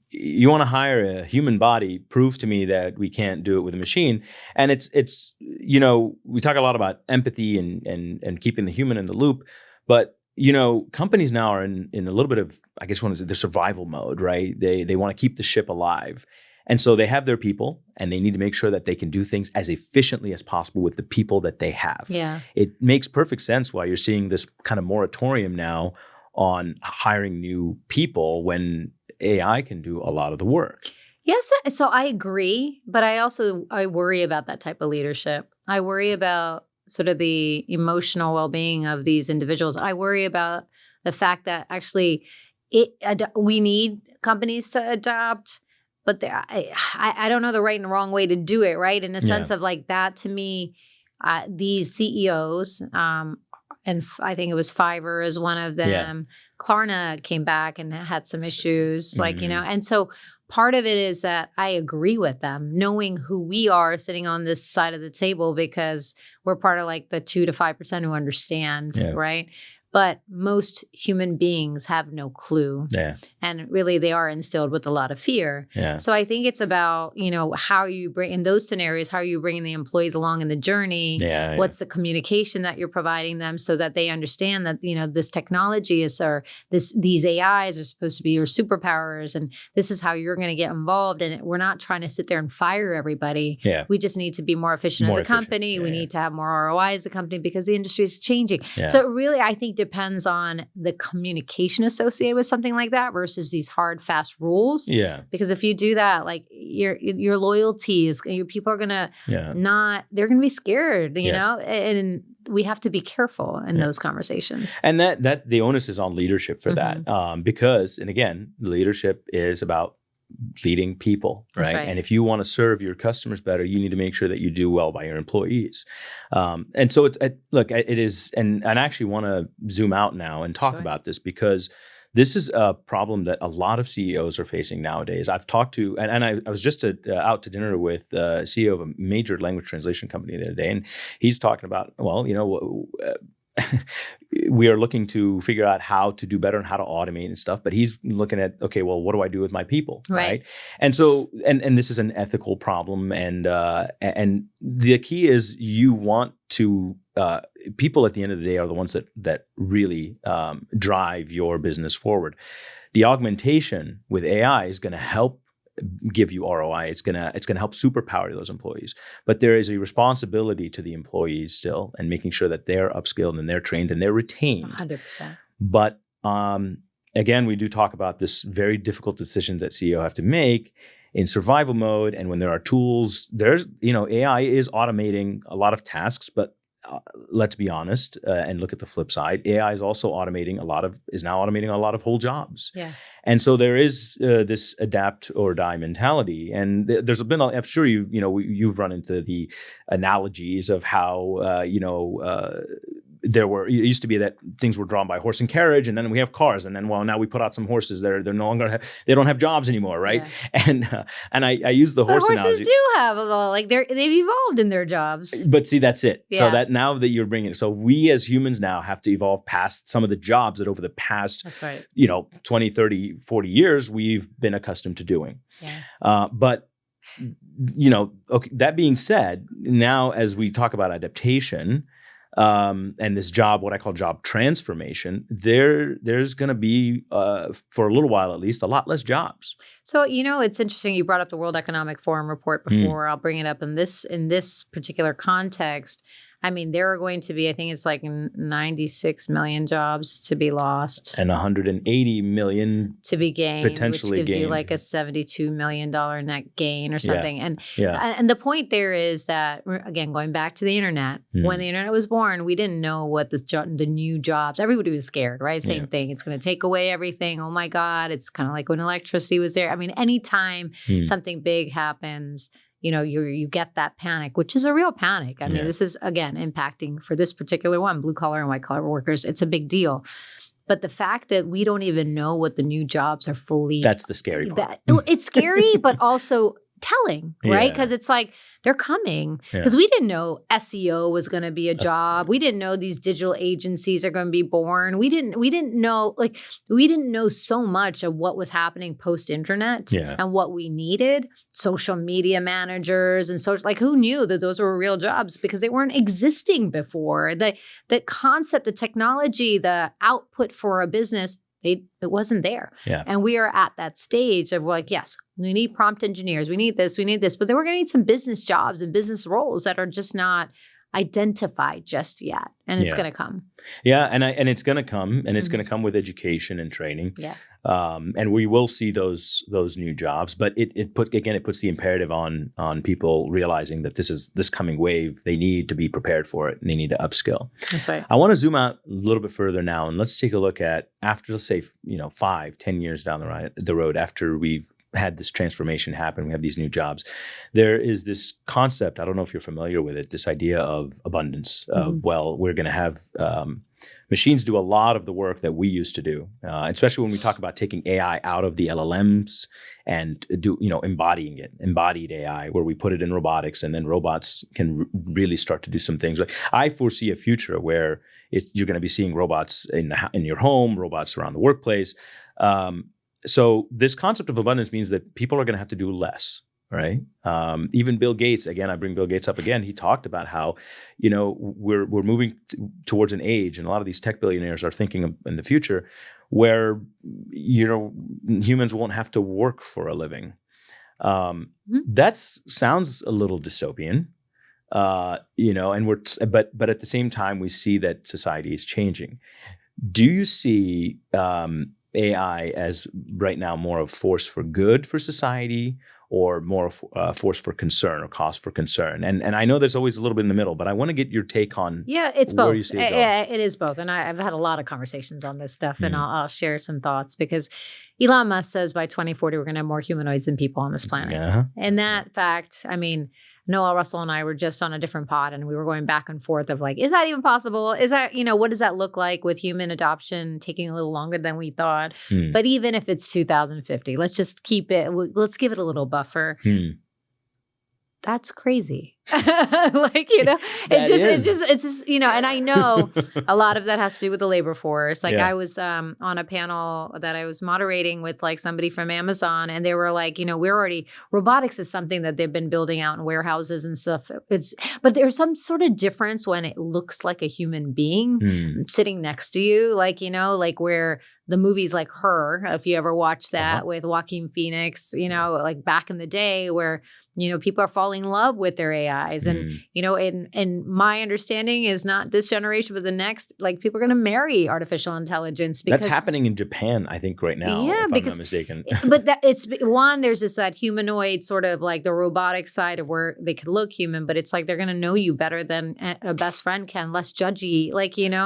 you want to hire a human body, prove to me that we can't do it with a machine. And it's we talk a lot about empathy and keeping the human in the loop, but companies now are in a little bit of, I guess, the survival mode, right? They want to keep the ship alive. And so they have their people, and they need to make sure that they can do things as efficiently as possible with the people that they have. Yeah. It makes perfect sense why you're seeing this kind of moratorium now on hiring new people when AI can do a lot of the work. Yes. So I agree, but I worry about that type of leadership. I worry about sort of the emotional well-being of these individuals. I worry about the fact that actually we need companies to adopt, but I don't know the right and wrong way to do it, right? In a sense of like that, to me, these CEOs, and I think it was Fiverr is one of them. Yeah. Klarna came back and had some issues, and so part of it is that I agree with them, knowing who we are sitting on this side of the table, because we're part of like the 2 to 5% who understand, right? But most human beings have no clue. Yeah. And really they are instilled with a lot of fear. Yeah. So I think it's about, how you bring, in those scenarios, how are you bringing the employees along in the journey? Yeah, what's the communication that you're providing them so that they understand that, this technology is, or these AIs are supposed to be your superpowers, and this is how you're going to get involved. And we're not trying to sit there and fire everybody. Yeah. We just need to be more efficient as a company. We need to have more ROI as a company because the industry is changing. Yeah. So it really, I think, depends on the communication associated with something like that versus these hard, fast rules. Yeah. Because if you do that, like your loyalty is, your people are gonna they're gonna be scared, you know, and we have to be careful in those conversations. And that the onus is on leadership for that, because, and again, leadership is about leading people, right? And if you want to serve your customers better, you need to make sure that you do well by your employees. And so it is, and I actually want to zoom out now and talk about this, because this is a problem that a lot of CEOs are facing nowadays. I've talked to, and I was just out to dinner with the CEO of a major language translation company the other day, and he's talking about, we are looking to figure out how to do better and how to automate and stuff. But he's looking at, okay, well, what do I do with my people? Right. And so, and this is an ethical problem. And the key is you want to, people at the end of the day are the ones that really drive your business forward. The augmentation with AI is going to help give you ROI. It's gonna help superpower those employees. But there is a responsibility to the employees still, and making sure that they're upskilled and they're trained and they're retained. 100%. But again, we do talk about this very difficult decision that CEO have to make in survival mode. And when there are tools, there's AI is automating a lot of tasks, but let's be honest and look at the flip side. AI is also automating a lot of whole jobs. Yeah. And so there is this adapt or die mentality. And there's been, I'm sure you've run into the analogies of how, it used to be that things were drawn by horse and carriage, and then we have cars, and then now we put out some horses. They're no longer they don't have jobs anymore, right? Yeah. And I use the horse analogy. Horses do have they've evolved in their jobs. But see, that's it. Yeah. So that now that you're bringing it, so we as humans now have to evolve past some of the jobs that over the past, that's right, 20, 30, 40 years we've been accustomed to doing. Yeah. But okay. That being said, now as we talk about adaptation. And this job, what I call job transformation, there's going to be, for a little while at least, a lot less jobs. So, it's interesting. You brought up the World Economic Forum report before. I'll bring it up in this particular context. I mean, there are going to be, I think it's like 96 million jobs to be lost. And 180 million to be gained, potentially which gives gained. You like a $72 million net gain or something. Yeah. And the point there is that, again, going back to the internet, when the internet was born, we didn't know what the new jobs, everybody was scared, right? Same thing. It's going to take away everything. Oh my God. It's kind of like when electricity was there. I mean, anytime something big happens, you get that panic, which is a real panic. I mean, this is, again, impacting for this particular one, blue collar and white collar workers. It's a big deal. But the fact that we don't even know what the new jobs are fully. That's the scary part. It's scary, but also telling, right? Because it's like they're coming. Because we didn't know SEO was going to be a job. We didn't know these digital agencies are going to be born. We didn't know so much of what was happening post-internet and what we needed. Social media managers and who knew that those were real jobs because they weren't existing before. The concept, the technology, the output for a business, it wasn't there. Yeah. And we are at that stage of yes, we need prompt engineers. We need this, but then we're going to need some business jobs and business roles that are just not identified just yet. And it's going to come. Yeah. And it's going to come, and it's going to come with education and training. Yeah. And we will see those new jobs, but it puts the imperative on people realizing that this coming wave, they need to be prepared for it and they need to upskill. That's right. I want to zoom out a little bit further now, and let's take a look at after, let's say, 5-10 years down the road, after we've had this transformation happen, we have these new jobs. There is this concept, I don't know if you're familiar with it, this idea of abundance, of, we're going to have machines do a lot of the work that we used to do, especially when we talk about taking AI out of the LLMs and embodying it, embodied AI, where we put it in robotics, and then robots can really start to do some things. I foresee a future where you're going to be seeing robots in your home, robots around the workplace. So this concept of abundance means that people are going to have to do less, right? Even Bill Gates, again, I bring Bill Gates up again. He talked about how, we're moving towards an age, and a lot of these tech billionaires are thinking in the future where, humans won't have to work for a living. That sounds a little dystopian, and but at the same time, we see that society is changing. Do you see AI as right now more of force for good for society, or more of force for concern or cause for concern? And I know there's always a little bit in the middle, but I want to get your take on. Yeah, it's where both. You see it going. It is both. And I've had a lot of conversations on this stuff, and I'll share some thoughts, because Elon Musk says by 2040, we're going to have more humanoids than people on this planet. Yeah. And that fact, I mean, Noah Russell and I were just on a different pod, and we were going back and forth of is that even possible? Is that, what does that look like with human adoption taking a little longer than we thought? But even if it's 2050, let's just let's give it a little buffer. That's crazy. It's just, and I know a lot of that has to do with the labor force. I was on a panel that I was moderating with somebody from Amazon, and they were robotics is something that they've been building out in warehouses and stuff. But there's some sort of difference when it looks like a human being sitting next to you, where the movies like Her, if you ever watched that with Joaquin Phoenix, back in the day where, people are falling in love with their AIs. And, and my understanding is not this generation, but the next, people are going to marry artificial intelligence. Because that's happening in Japan, I think, right now, if I'm not mistaken. But there's this, that humanoid sort of the robotic side of where they could look human, but it's they're going to know you better than a best friend can, less judgy,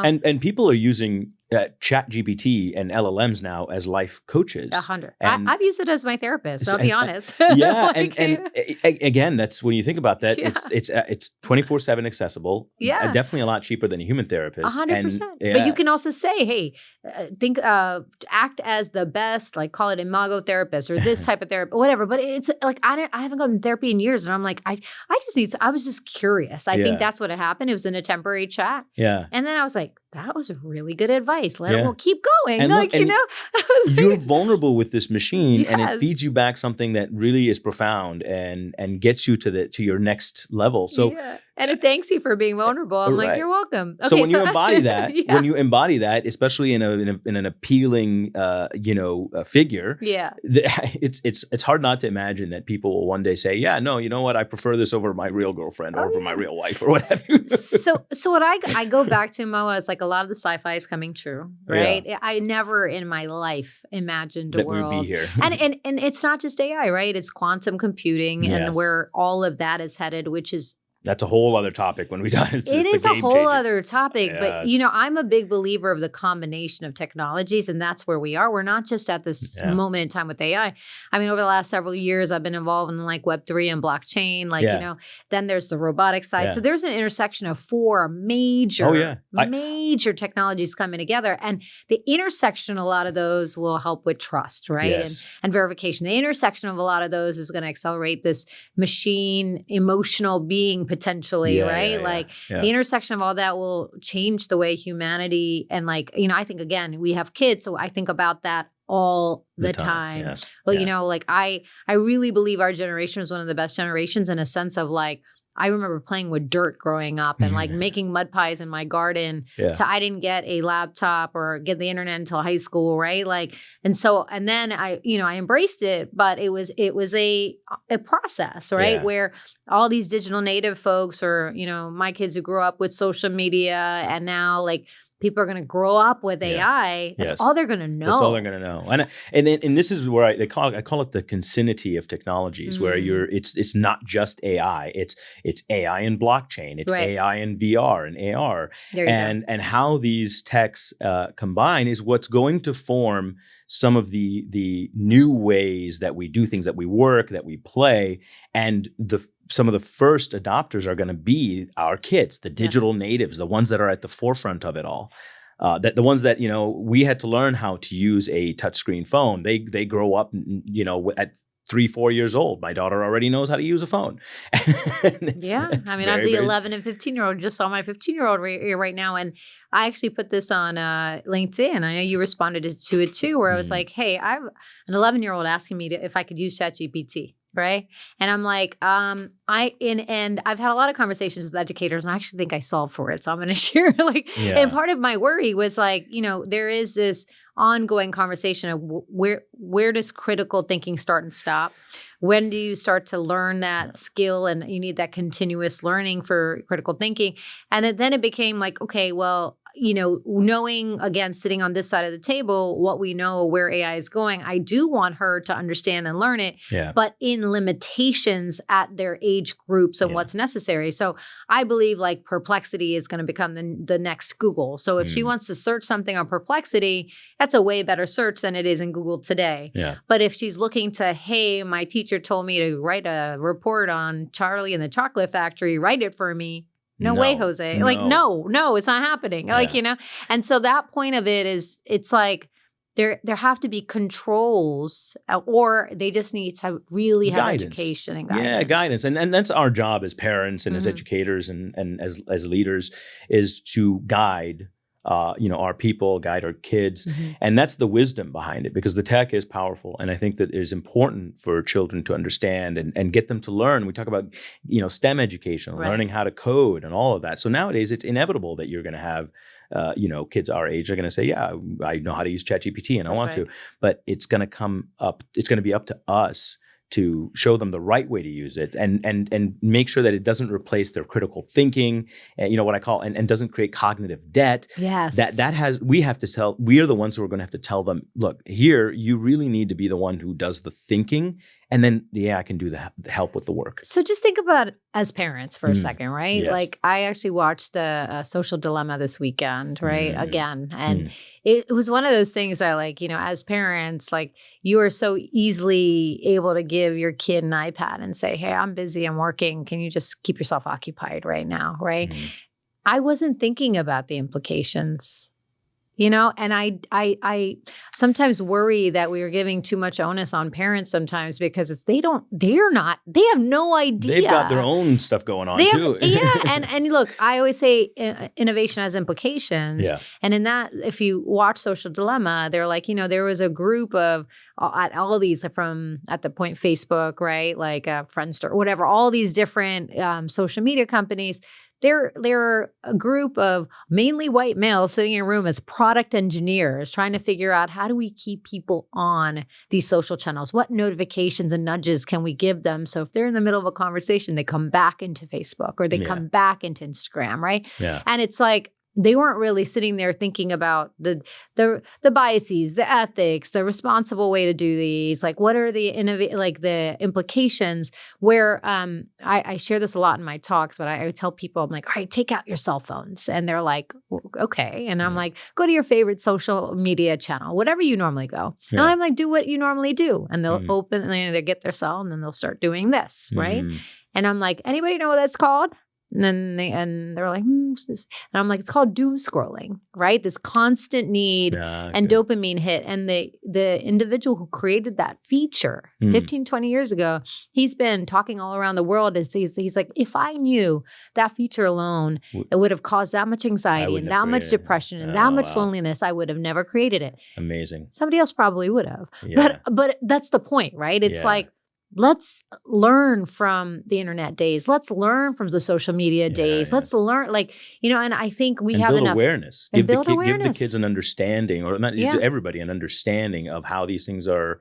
And people are using ChatGPT and LLMs now as life coaches. 100. And I've used it as my therapist. I'll be honest. yeah, Like, and again, that's when you think about that. Yeah. It's 24/7 accessible. Yeah. Definitely a lot cheaper than a human therapist. 100%. And, But you can also say, hey, act as the best, like call it imago therapist or this type of therapy, whatever. But it's like, I haven't gotten therapy in years. And I'm like, I just need I was just curious. I think that's what had happened. It was in a temporary chat. Yeah. And then I was like, that was really good advice. We'll keep going. And like, look, you know, you're vulnerable with this machine, and it Yes. feeds you back something that really is profound and gets you to your next level. So yeah. And it thanks you for being vulnerable. I'm like, Right. you're welcome. so when you embody that, Yeah. especially in an appealing, figure, Yeah. it's hard not to imagine that people will one day say, yeah, no, you know what, I prefer this over my real girlfriend or over my real wife or whatever. So what I go back to, Mo, is like a lot of the sci-fi is coming true, right? Yeah. I never in my life imagined a that world. we would be here. and it's not just AI, right? It's quantum computing Yes. and where all of that is headed, which is That's a whole other topic when we die. It's a game whole changer. other topic. But, Yes. I'm a big believer of the combination of technologies, and that's where we are. We're not just at this Yeah. moment in time with AI. I mean, over the last several years, I've been involved in like Web3 and blockchain, then there's the robotic side. Yeah. So there's an intersection of four major, Oh, yeah. major technologies coming together. And the intersection, a lot of those will help with trust, right? Yes. And verification. The intersection of a lot of those is going to accelerate this machine emotional being potentially, Yeah, right? yeah. The intersection of all that will change the way humanity and I think, again, we have kids, so I think about that all the time. Yes. Well, Yeah. I really believe our generation is one of the best generations in a sense of I remember playing with dirt growing up and making mud pies in my garden. Yeah. So I didn't get a laptop or get the internet until high school, right? And then I embraced it, but it was a process, right? Yeah. Where all these digital native folks or, my kids who grew up with social media and now people are going to grow up with AI. That's Yes. all they're going to know. That's all they're going to know. And this is where I call it the consinity of technologies, where it's not just AI. It's AI and blockchain. It's Right. AI and VR and AR. There you go. And how these techs combine is what's going to form some of the new ways that we do things, that we work, that we play, and some of the first adopters are going to be our kids, the digital natives, the ones that are at the forefront of it all. The ones that, we had to learn how to use a touchscreen phone. They grow up, at 3-4 years old. My daughter already knows how to use a phone. Yeah. I mean, I'm the 11 and 15-year-old. Just saw my 15-year-old right now. And I actually put this on LinkedIn. I know you responded to it too, where I was like, hey, I have an 11-year-old asking me if I could use ChatGPT. Right. And I'm like, and I've had a lot of conversations with educators, and I actually think I solved for it. So I'm going to share and part of my worry was there is this ongoing conversation of where does critical thinking start and stop? When do you start to learn that skill? And you need that continuous learning for critical thinking. And then it became okay, well, knowing, again, sitting on this side of the table, what we know, where AI is going, I do want her to understand and learn it, but in limitations at their age groups and what's necessary. So I believe Perplexity is going to become the next Google. So if she wants to search something on Perplexity, that's a way better search than it is in Google today. Yeah. But if she's looking to, hey, my teacher told me to write a report on Charlie and the Chocolate Factory, write it for me. No way, Jose. No, it's not happening. And so that point of it is, it's there have to be controls, or they just need to really have education and guidance. Yeah, guidance. And that's our job as parents and as educators and as leaders, is to guide our people, guide our kids. And that's the wisdom behind it, because the tech is powerful. And I think that it is important for children to understand and get them to learn. We talk about, STEM education, learning how to code and all of that. So nowadays it's inevitable that you're going to have, kids our age are going to say, yeah, I know how to use ChatGPT and I want to, but it's going to be up to us to show them the right way to use it and make sure that it doesn't replace their critical thinking, and what I call, and doesn't create cognitive debt. Yes. We are the ones who are going to have to tell them, look, here, you really need to be the one who does the thinking and then the AI can do the help with the work. So just think about as parents for a second, right? Yes. Like I actually watched the Social Dilemma this weekend, right? Again. And it was one of those things that like, as parents, like you are so easily able to give your kid an iPad and say, hey, I'm busy, I'm working. Can you just keep yourself occupied right now, right? I wasn't thinking about the implications. And I sometimes worry that we are giving too much onus on parents sometimes because they have no idea. They've got their own stuff going on too. And look, I always say innovation has implications. Yeah. And in that, if you watch Social Dilemma, they're like, there was a group of at all these from at the point Facebook, right? Like Friendster, whatever, all these different social media companies. They're a group of mainly white males sitting in a room as product engineers trying to figure out how do we keep people on these social channels? What notifications and nudges can we give them? So if they're in the middle of a conversation, they come back into Facebook or they come back into Instagram, right? Yeah. And it's like, they weren't really sitting there thinking about the biases, the ethics, the responsible way to do these. Like, what are the the implications? Where I share this a lot in my talks, but I would tell people, I'm like, all right, take out your cell phones, and they're like, okay, and I'm like, go to your favorite social media channel, whatever you normally go, and I'm like, do what you normally do, and they'll open and they get their cell, and then they'll start doing this, right? And I'm like, anybody know what that's called? And then they're like, and I'm like, it's called doom scrolling, right? This constant need and dopamine hit. And the individual who created that feature 15, 20 years ago, he's been talking all around the world. He's like, if I knew that feature alone, it would have caused that much anxiety and that much depression and that much loneliness, I would have never created it. Amazing. Somebody else probably would have. Yeah. But that's the point, right? It's like, let's learn from the internet days. Let's learn from the social media days. Let's learn, and I think we have enough awareness. Give the kids an understanding, or not everybody an understanding of how these things are.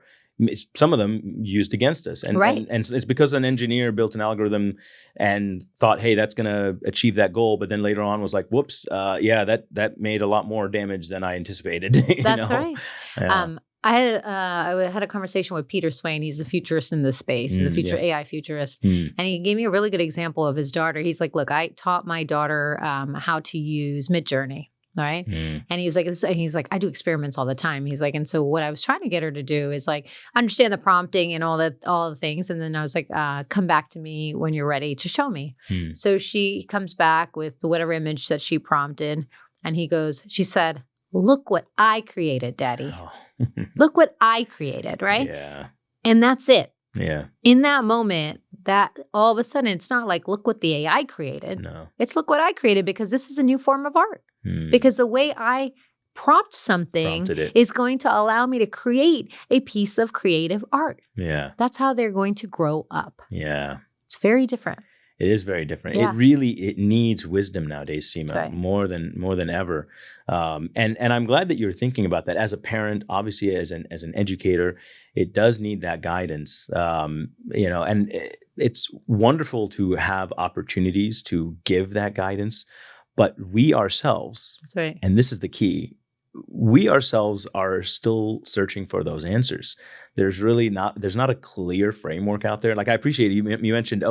Some of them used against us, and it's because an engineer built an algorithm and thought, hey, that's going to achieve that goal, but then later on was like, whoops, that made a lot more damage than I anticipated. That's right. Yeah. I had a conversation with Peter Swain. He's the futurist in this space, the AI futurist. And he gave me a really good example of his daughter. He's like, look, I taught my daughter how to use Midjourney. All right. And he's like, I do experiments all the time. He's like, and so what I was trying to get her to do is like, understand the prompting and all the things. And then I was like, come back to me when you're ready to show me. So she comes back with whatever image that she prompted. And she said, look what I created, Daddy. Oh. Look what I created, right? Yeah. And that's it. Yeah. In that moment, that all of a sudden, it's not like, look what the AI created. No. It's look what I created, because this is a new form of art. Because the way I prompt something is going to allow me to create a piece of creative art. Yeah. That's how they're going to grow up. Yeah. It's very different. It is very different. Yeah. It needs wisdom nowadays, Seema, right. more than ever. And I'm glad that you're thinking about that. As a parent, obviously as an educator, it does need that guidance. And it's wonderful to have opportunities to give that guidance, but we ourselves, that's right. And this is the key, we ourselves are still searching for those answers. There's not a clear framework out there. Like, I appreciate you mentioned,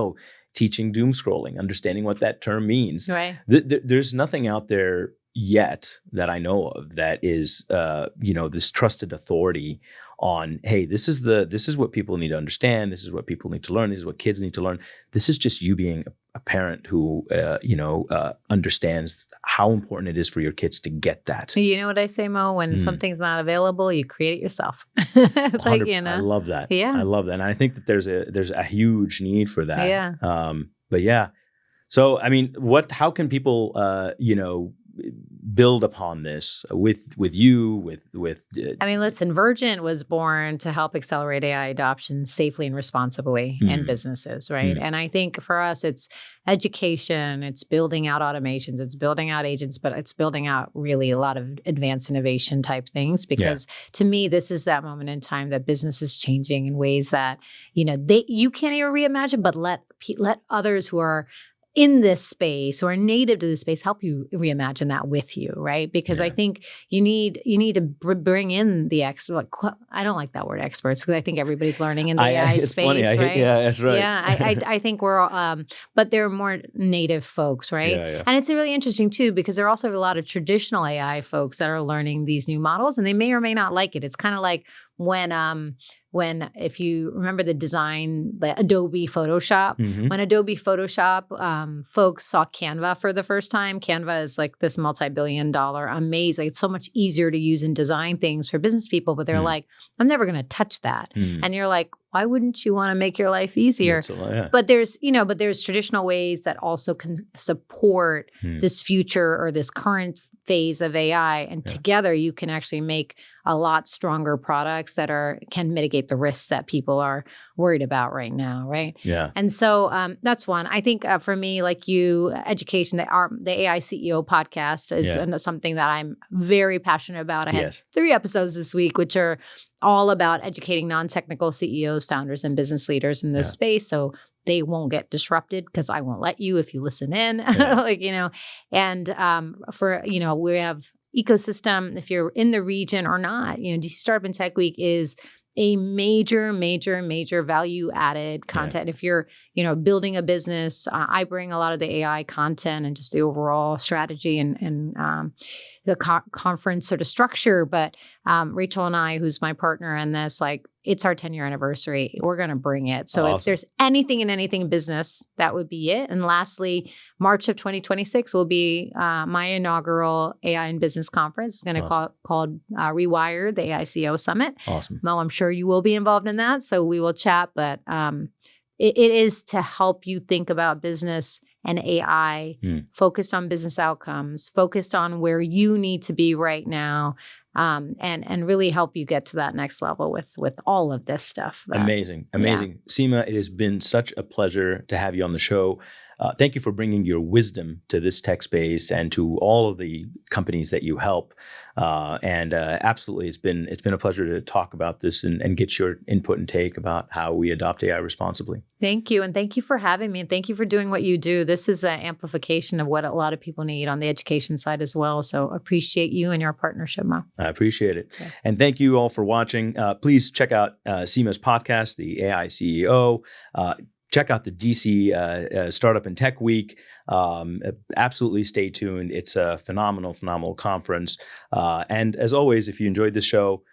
teaching doom scrolling, understanding what that term means. Right. There's nothing out there yet that I know of that is, this trusted authority on, hey, this is what people need to understand. This is what people need to learn. This is what kids need to learn. This is just you being a parent who, understands how important it is for your kids to get that. You know what I say, Mo? When something's not available, you create it yourself. I love that. Yeah. I love that. And I think that there's a huge need for that. Yeah. But yeah. So, I mean, how can people, build upon this with you, with I mean, listen, Virgent was born to help accelerate AI adoption safely and responsibly in businesses, right? And I think for us, it's education, it's building out automations, it's building out agents, but it's building out really a lot of advanced innovation type things, because to me, this is that moment in time that business is changing in ways that, you can't even reimagine, but let others who are in this space or native to this space help you reimagine that with you, right? Because I think you need to bring in the expert. I don't like that word experts because I think everybody's learning in the AI it's space, funny. right? Yeah, that's right. Yeah, I think we're all, but they're more native folks, right? Yeah. And it's really interesting too because there are also a lot of traditional AI folks that are learning these new models, and they may or may not like it. It's kind of like when if you remember the design, the Adobe Photoshop, when Adobe Photoshop folks saw Canva for the first time. Canva is like this multi-billion-dollar, amazing. It's so much easier to use and design things for business people, but they're like, I'm never going to touch that. And you're like, why wouldn't you want to make your life easier? But there's traditional ways that also can support this future or this current phase of AI. And together you can actually make a lot stronger products that can mitigate the risks that people are worried about right now, right? Yeah. And so that's one. I think for me, like you, education, the AI CEO podcast is something that I'm very passionate about. I had 3 episodes this week, which are all about educating non-technical CEOs, founders, and business leaders in this space. So they won't get disrupted because I won't let you if you listen in, and we have ecosystem, if you're in the region or not, DC Startup and Tech Week is a major value added content. If you're, building a business, I bring a lot of the AI content and just the overall strategy and the conference sort of structure. But Rachel and I, who's my partner in this, it's our 10-year anniversary. We're going to bring it. So if there's anything business, that would be it. And lastly, March of 2026 will be my inaugural AI and Business Conference. It's going to called Rewire, the AI CEO Summit. Awesome. Mo, I'm sure you will be involved in that. So we will chat. But it is to help you think about business and AI, focused on business outcomes, focused on where you need to be right now, and really help you get to that next level with all of this stuff. Amazing. Seema, it has been such a pleasure to have you on the show. Thank you for bringing your wisdom to this tech space and to all of the companies that you help. And absolutely, it's been a pleasure to talk about this and get your input and take about how we adopt AI responsibly. Thank you. And thank you for having me. And thank you for doing what you do. This is an amplification of what a lot of people need on the education side as well. So appreciate you and your partnership, Mo. I appreciate it. Yeah. And thank you all for watching. Please check out Seema's podcast, The AI CEO. Check out the DC Startup and Tech Week. Absolutely stay tuned. It's a phenomenal conference. And as always, if you enjoyed this show,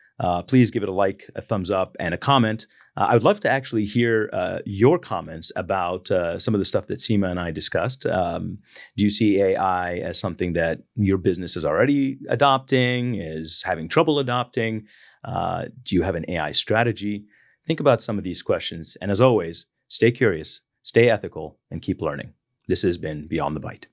please give it a like, a thumbs up, and a comment. I would love to actually hear your comments about some of the stuff that Seema and I discussed. Do you see AI as something that your business is already adopting, is having trouble adopting? Do you have an AI strategy? Think about some of these questions. And as always, stay curious, stay ethical, and keep learning. This has been Beyond the Byte.